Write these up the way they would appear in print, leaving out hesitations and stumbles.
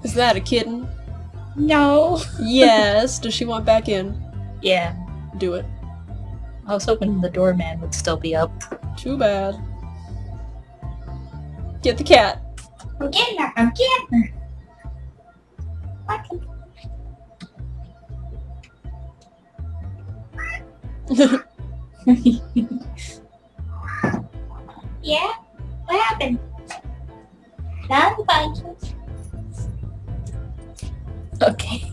Is that a kitten? No. Yes. Does she want back in? Yeah. Do it. I was hoping the doorman would still be up. Too bad. Get the cat. I'm getting her. I'm getting her. Yeah? What happened? None bunches. Okay.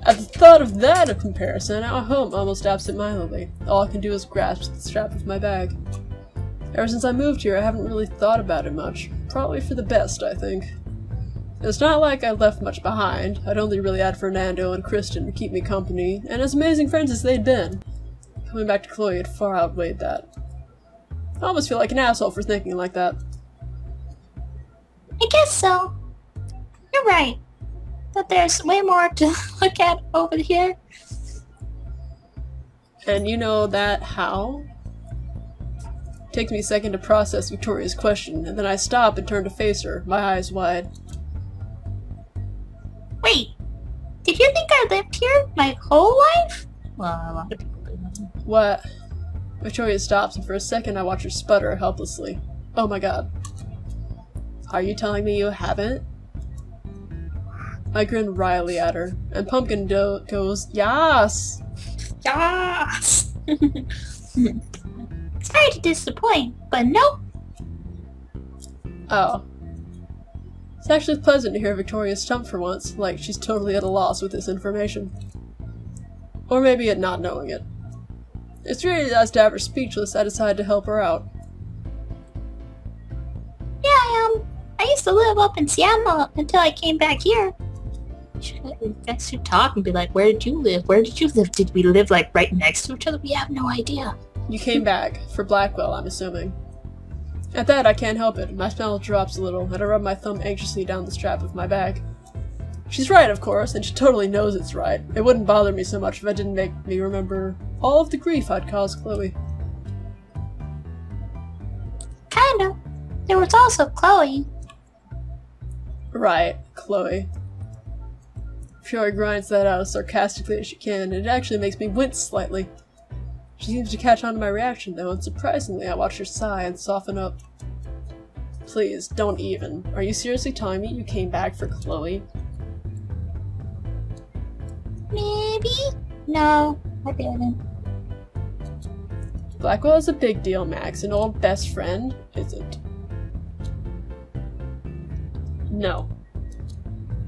At the thought of that comparison, I'm home almost absent-mindedly. All I can do is grasp the strap of my bag. Ever since I moved here, I haven't really thought about it much. Probably for the best, I think. It's not like I left much behind. I'd only really had Fernando and Kristen to keep me company, and as amazing friends as they'd been, coming back to Chloe had far outweighed that. I almost feel like an asshole for thinking like that. I guess so. You're right. But there's way more to look at over here. And you know that how? It takes me a second to process Victoria's question, and then I stop and turn to face her, my eyes wide. Wait, did you think I lived here my whole life? Well, a lot of people do. What? Victoria stops, and for a second I watch her sputter helplessly. Oh my god. Are you telling me you haven't? I grin wryly at her, and Pumpkin goes, Yas! Yes! Sorry to disappoint, but nope. Oh. It's actually pleasant to hear Victoria stump for once, like she's totally at a loss with this information. Or maybe at not knowing it. It's really as to have her speechless, I decided to help her out. Yeah, I used to live up in Seattle until I came back here. You guys should talk and be like, where did you live? Where did you live? Did we live like right next to each other? We have no idea. You came back. For Blackwell, I'm assuming. At that, I can't help it. My smile drops a little, and I rub my thumb anxiously down the strap of my bag. She's right, of course, and she totally knows it's right. It wouldn't bother me so much if it didn't make me remember all of the grief I'd caused Chloe. Kinda. There was also Chloe. Right, Chloe. Fiore grinds that out as sarcastically as she can, and it actually makes me wince slightly. She seems to catch on to my reaction, though, and surprisingly, I watch her sigh and soften up. Please, don't even. Are you seriously telling me you came back for Chloe? Maybe? No, I didn't. Blackwell is a big deal, Max. An old best friend isn't. No.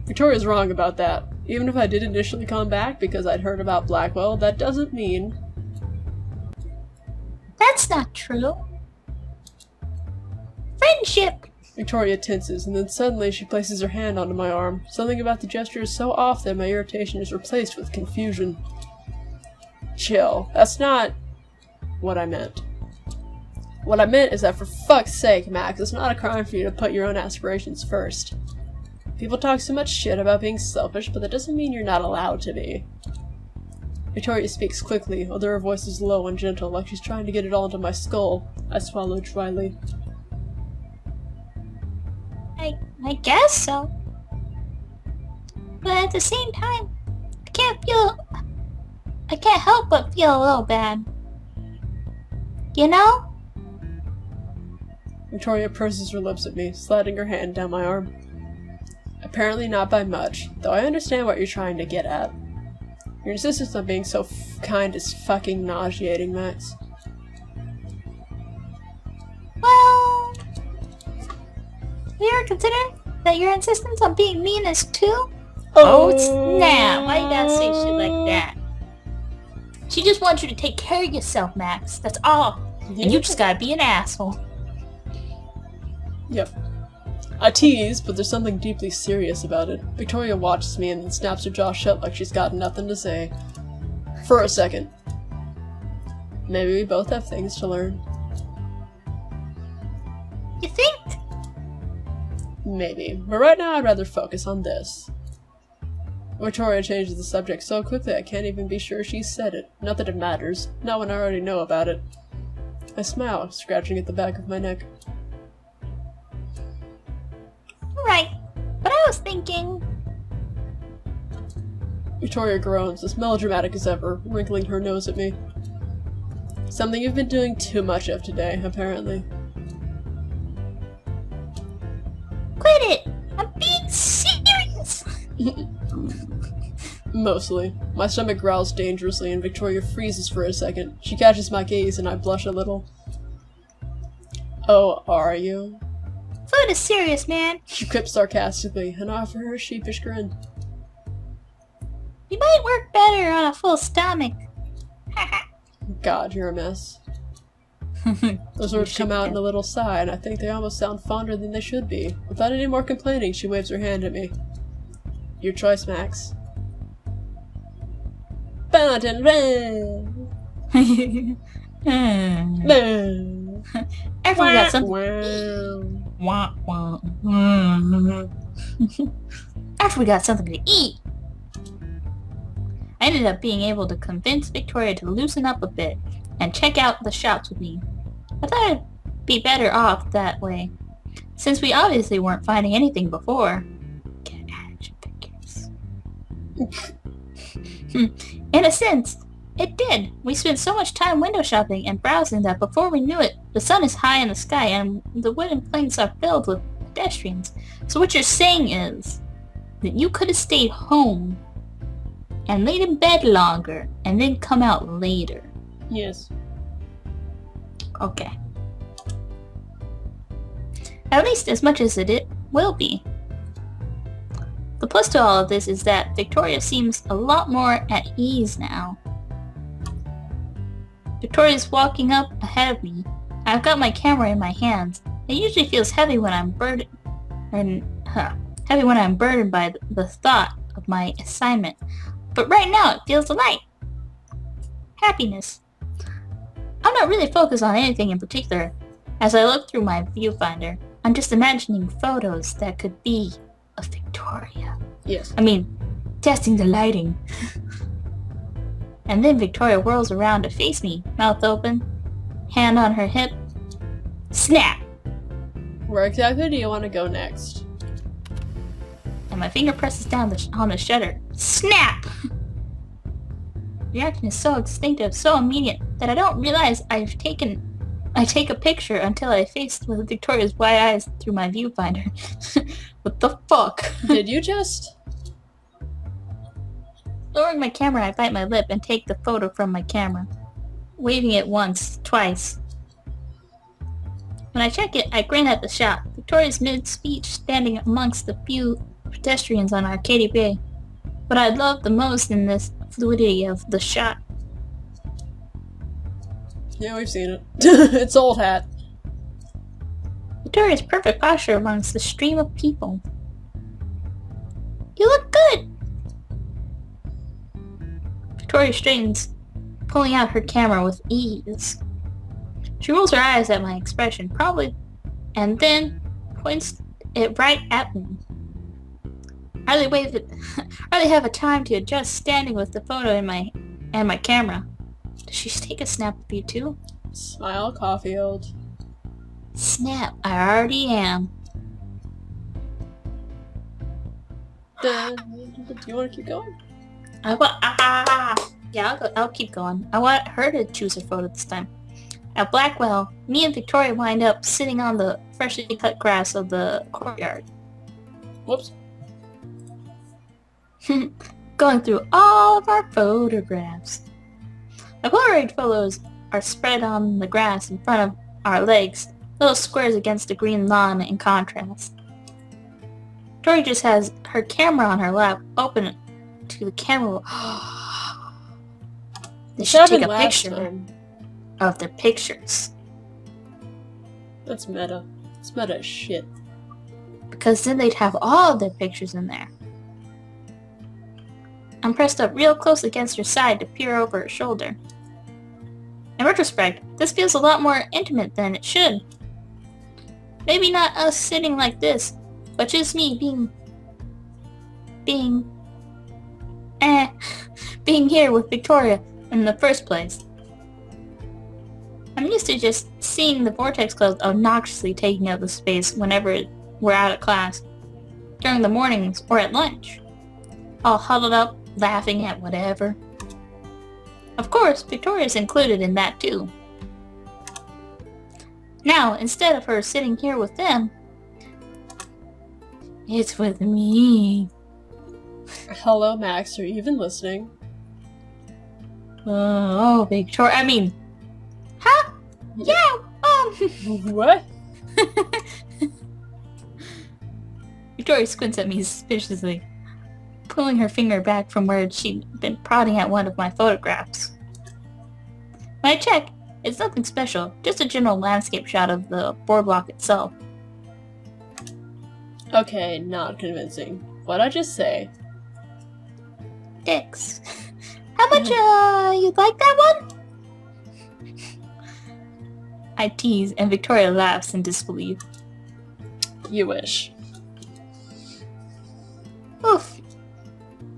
Victoria's wrong about that. Even if I did initially come back because I'd heard about Blackwell, that doesn't mean... That's not true. Friendship! Victoria tenses, and then suddenly she places her hand onto my arm. Something about the gesture is so off that my irritation is replaced with confusion. Chill. That's not what I meant. What I meant is that for fuck's sake, Max, it's not a crime for you to put your own aspirations first. People talk so much shit about being selfish, but that doesn't mean you're not allowed to be. Victoria speaks quickly, although her voice is low and gentle, like she's trying to get it all into my skull. I swallow dryly. I guess so. But at the same time, I can't help but feel a little bad. You know? Victoria purses her lips at me, sliding her hand down my arm. Apparently not by much, though I understand what you're trying to get at. Your insistence on being so kind is fucking nauseating, Max. Well... You ever consider that your insistence on being mean is too? Oh, snap! Why you gotta say shit like that? She just wants you to take care of yourself, Max. That's all. Yeah. And you just gotta be an asshole. Yep. I tease, but there's something deeply serious about it. Victoria watches me and then snaps her jaw shut like she's got nothing to say. For a second. Maybe we both have things to learn. You think? Maybe. But right now I'd rather focus on this. Victoria changes the subject so quickly I can't even be sure she said it. Not that it matters. Not when I already know about it. I smile, scratching at the back of my neck. Right. was thinking. Victoria groans, as melodramatic as ever, wrinkling her nose at me. Something you've been doing too much of today, apparently. Quit it! I'm being serious! Mostly. My stomach growls dangerously and Victoria freezes for a second. She catches my gaze and I blush a little. Oh, are you? Food is serious, man. She quips sarcastically and I offer her a sheepish grin. You might work better on a full stomach. God, you're a mess. Those words come out in a little sigh, and I think they almost sound fonder than they should be. Without any more complaining, she waves her hand at me. Your choice, Max. Fountain red! After we got something After we got something to eat, I ended up being able to convince Victoria to loosen up a bit and check out the shops with me. I thought I'd be better off that way, since we obviously weren't finding anything before. Get action figures. In a sense, it did. We spent so much time window shopping and browsing that before we knew it, the sun is high in the sky and the wooden planks are filled with pedestrians. So what you're saying is that you could have stayed home and laid in bed longer and then come out later. Yes. Okay. At least as much as it will be. The plus to all of this is that Victoria seems a lot more at ease now. Victoria's walking up ahead of me. I've got my camera in my hands. It usually feels heavy when I'm burdened by the thought of my assignment. But right now it feels light. Happiness. I'm not really focused on anything in particular. As I look through my viewfinder, I'm just imagining photos that could be of Victoria. Yes. Testing the lighting. And then Victoria whirls around to face me, mouth open, hand on her hip. Snap! Where exactly do you want to go next? And my finger presses down on the shutter. Snap! The reaction is so instinctive, so immediate, that I don't realize I take a picture until I face with Victoria's wide eyes through my viewfinder. What the fuck? Did you just... Lowering my camera, I bite my lip and take the photo from my camera, waving it once, twice. When I check it, I grin at the shot. Victoria's mid-speech standing amongst the few pedestrians on Arcadia Bay. What I love the most in this fluidity of the shot. Yeah, we've seen it. It's old hat. Victoria's perfect posture amongst the stream of people. You look good! Victoria straightens, pulling out her camera with ease. She rolls her eyes at my expression, probably, and then points it right at me. I hardly have a time to adjust standing with the photo in my camera. Does she take a snap of you too? Smile, Caulfield. Snap, I already am. Do you want to keep going? I'll keep going. I want her to choose her photo this time. At Blackwell, me and Victoria wind up sitting on the freshly cut grass of the courtyard. Whoops. Going through all of our photographs. The Polaroid photos are spread on the grass in front of our legs, little squares against the green lawn in contrast. Victoria just has her camera on her lap, open to the camera. They should take a picture of their pictures. That's meta. It's meta as shit. Because then they'd have all of their pictures in there. I'm pressed up real close against her side to peer over her shoulder. In retrospect, this feels a lot more intimate than it should. Maybe not us sitting like this, but just me being here with Victoria in the first place. I'm used to just seeing the Vortex Club obnoxiously taking up the space whenever we're out of class. during the mornings or at lunch, all huddled up, laughing at whatever. Of course, Victoria's included in that too. Now, instead of her sitting here with them, it's with me. Hello, Max. Are you even listening? Oh, Victoria. I mean, huh? Yeah. What? Victoria squints at me suspiciously, pulling her finger back from where she'd been prodding at one of my photographs. When I check, it's nothing special, just a general landscape shot of the boardwalk itself. Okay, not convincing. What'd I just say? Dicks. How much, you'd like that one? I tease, and Victoria laughs in disbelief. You wish. Oof.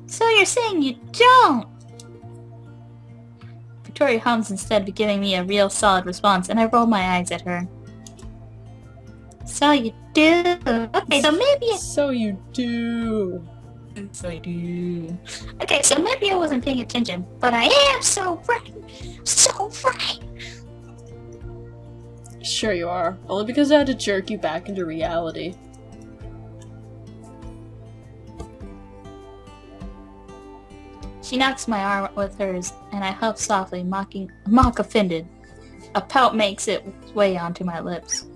So you're saying you don't? Victoria hums instead of giving me a real solid response, and I roll my eyes at her. So you do. Okay, so maybe... So you do. So I do. Okay, so maybe I wasn't paying attention, but I am so right. So right. Sure you are. Only because I had to jerk you back into reality. She knocks my arm with hers, and I huff softly, mock offended. A pout makes its way onto my lips.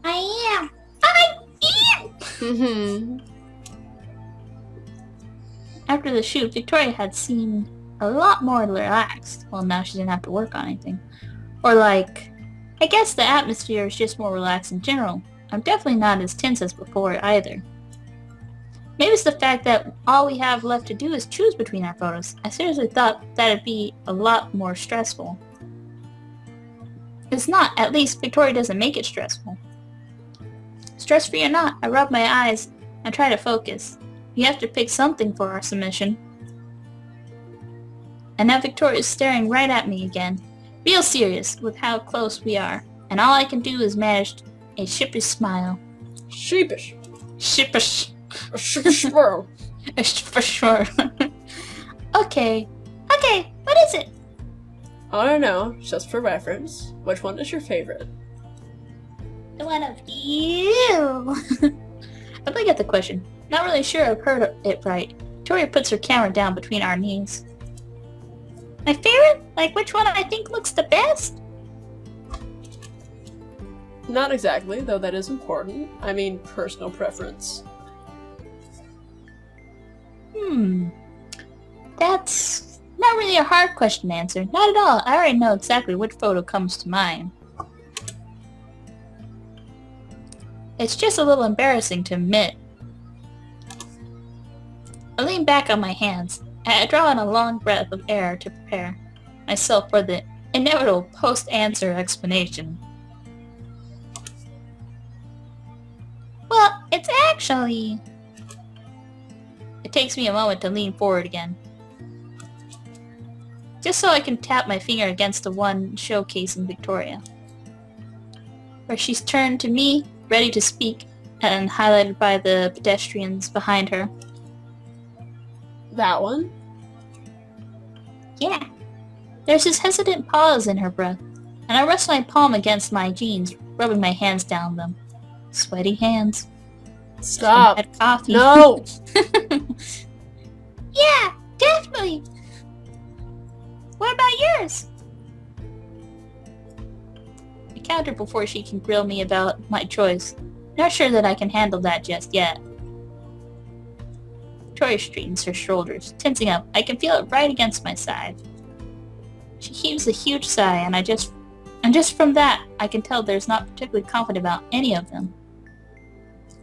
I am! After the shoot, Victoria had seemed a lot more relaxed. Well, now she didn't have to work on anything. Or like, I guess the atmosphere is just more relaxed in general. I'm definitely not as tense as before either. Maybe it's the fact that all we have left to do is choose between our photos. I seriously thought that'd be a lot more stressful. It's not. At least Victoria doesn't make it stressful. Stress-free or not, I rub my eyes and try to focus. We have to pick something for our submission. And now Victoria's staring right at me again, real serious with how close we are, and all I can do is manage a sheepish smile. Sheepish. Sheepish. A sheepish swirl. For sure. Okay, what is it? I don't know, just for reference. Which one is your favorite? The one of you. I look at the question. Not really sure I've heard it right. Victoria puts her camera down between our knees. My favorite? Like which one I think looks the best? Not exactly, though that is important. I mean, personal preference. That's not really a hard question to answer. Not at all. I already know exactly which photo comes to mind. It's just a little embarrassing to admit. I lean back on my hands. I draw in a long breath of air to prepare myself for the inevitable post-answer explanation. Well, it's actually... It takes me a moment to lean forward again. Just so I can tap my finger against the one showcasing Victoria. Where she's turned to me, ready to speak, and highlighted by the pedestrians behind her. That one? Yeah. There's this hesitant pause in her breath, and I rest my palm against my jeans, rubbing my hands down them. Sweaty hands. Stop. Had coffee. No! Yeah, definitely. What about yours? I counter before she can grill me about my choice. Not sure that I can handle that just yet. Victoria straightens her shoulders, tensing up. I can feel it right against my side. She heaves a huge sigh, and just from that, I can tell there's not particularly confident about any of them.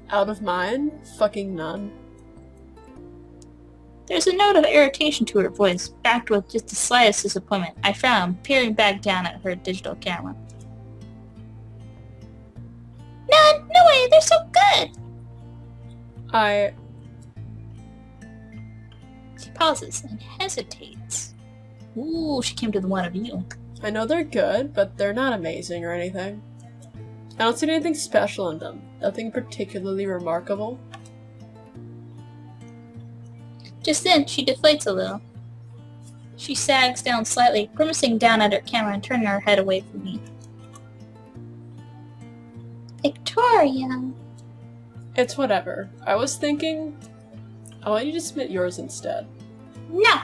Out of mine? Fucking none. There's a note of irritation to her voice, backed with just the slightest disappointment. I frown, peering back down at her digital camera. None! No way! They're so good! She pauses and hesitates. Ooh, she came to the one of you. I know they're good, but they're not amazing or anything. I don't see anything special in them. Nothing particularly remarkable. Just then, she deflates a little. She sags down slightly, grimacing down at her camera and turning her head away from me. Victoria! It's whatever. I was thinking... I want you to submit yours instead. No!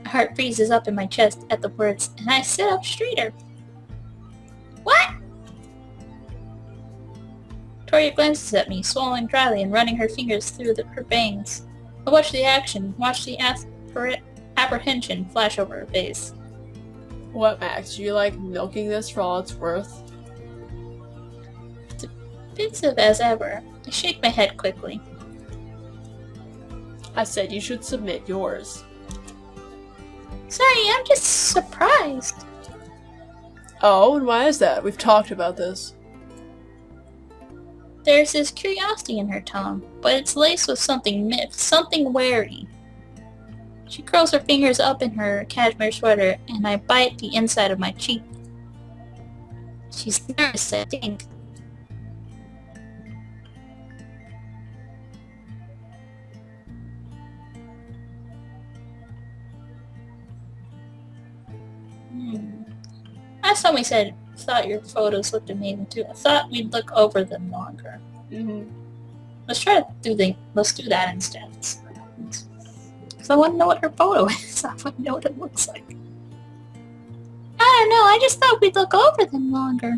My heart freezes up in my chest at the words, and I sit up straighter. What? Victoria glances at me, swallowing dryly and running her fingers through her bangs. I watch the action, watch the apprehension flash over her face. What, Max? You like milking this for all it's worth? Defensive as ever, I shake my head quickly. I said you should submit yours. Sorry, I'm just surprised. Oh, and why is that? We've talked about this. There's this curiosity in her tone, but it's laced with something wary. She curls her fingers up in her cashmere sweater, and I bite the inside of my cheek. She's nervous, I think. Last time we thought your photos looked amazing too. I thought we'd look over them longer. Let's do that instead. Because I want to know what her photo is. I want to know what it looks like. I don't know, I just thought we'd look over them longer.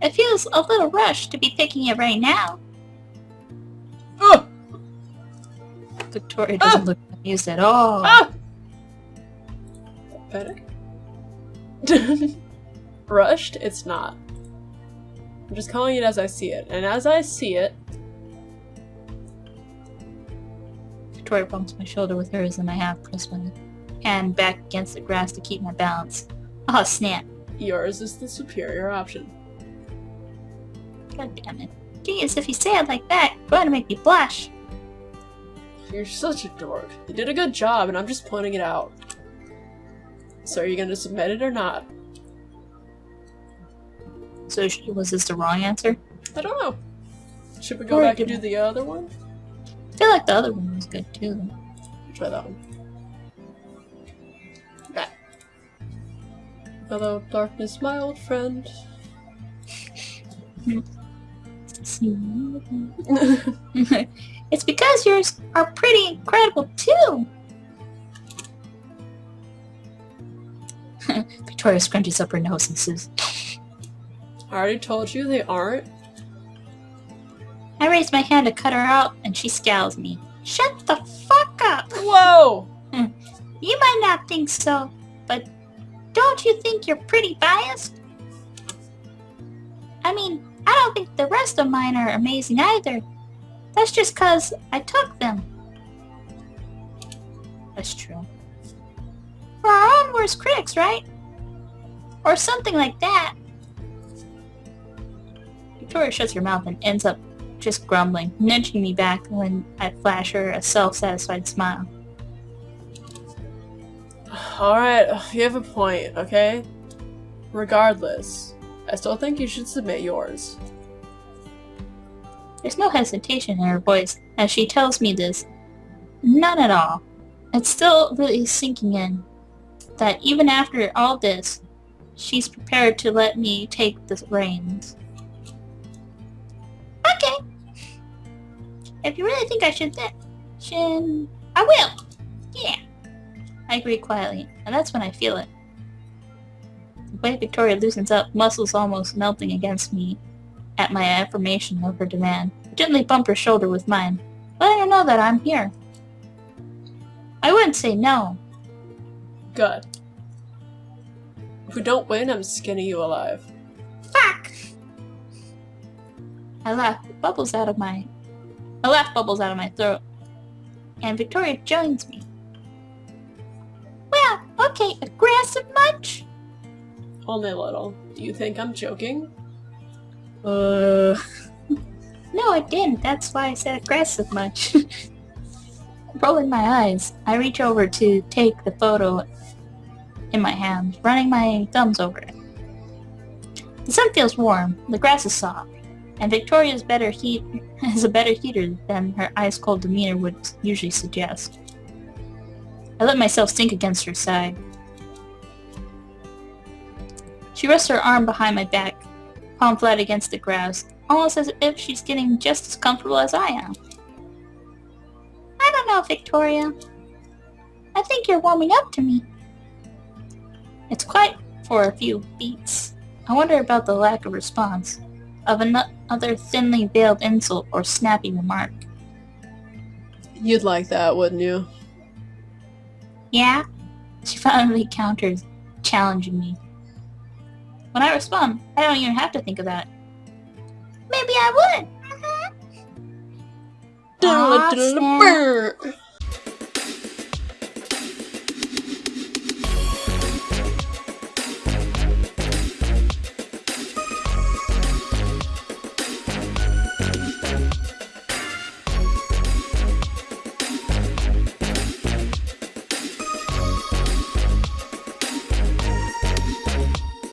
It feels a little rushed to be picking it right now. Oh! Victoria doesn't look amused at all. Better? Rushed? It's not. I'm just calling it as I see it. And as I see it... Victoria bumps my shoulder with hers and I half press my hand back against the grass to keep my balance. Oh, snap. Yours is the superior option. God damn it. Gee, as if you say it like that, you're going to make me blush. You're such a dork. You did a good job and I'm just pointing it out. So are you going to submit it or not? So was this the wrong answer? I don't know. Should we go back and do the other one? I feel like the other one was good too. Try that one. Okay. Hello, darkness, my old friend. It's because yours are pretty incredible too. Victoria scrunches up her nose and says, I already told you they aren't. I raise my hand to cut her out, and she scowls me. Shut the fuck up! Whoa! You might not think so, but don't you think you're pretty biased? I mean, I don't think the rest of mine are amazing either. That's just 'cause I took them. That's true. We're our own worst critics, right? Or something like that. Victoria shuts her mouth and ends up just grumbling, nudging me back when I flash her a self-satisfied smile. Alright, you have a point, okay? Regardless, I still think you should submit yours. There's no hesitation in her voice as she tells me this. None at all. It's still really sinking in that even after all this, she's prepared to let me take the reins. Okay. If you really think I should, then I will. Yeah. I agree quietly, and that's when I feel it. The way Victoria loosens up, muscles almost melting against me at my affirmation of her demand. I gently bump her shoulder with mine, letting her know that I'm here. I wouldn't say no. Good. If we don't win, I'm skinning you alive. Fuck! I laugh bubbles out of my throat, and Victoria joins me. Well, okay, aggressive much? Only a little. Do you think I'm joking? No, I didn't. That's why I said aggressive much. Rolling my eyes, I reach over to take the photo in my hand, running my thumbs over it. The sun feels warm, the grass is soft, and Victoria's is a better heater than her ice-cold demeanor would usually suggest. I let myself sink against her side. She rests her arm behind my back, palm flat against the grass, almost as if she's getting just as comfortable as I am. I don't know, Victoria. I think you're warming up to me. It's quiet for a few beats. I wonder about the lack of response, of another thinly veiled insult or snappy remark. You'd like that, wouldn't you? Yeah? She finally counters, challenging me. When I respond, I don't even have to think about it. Maybe I would. Aw, snap.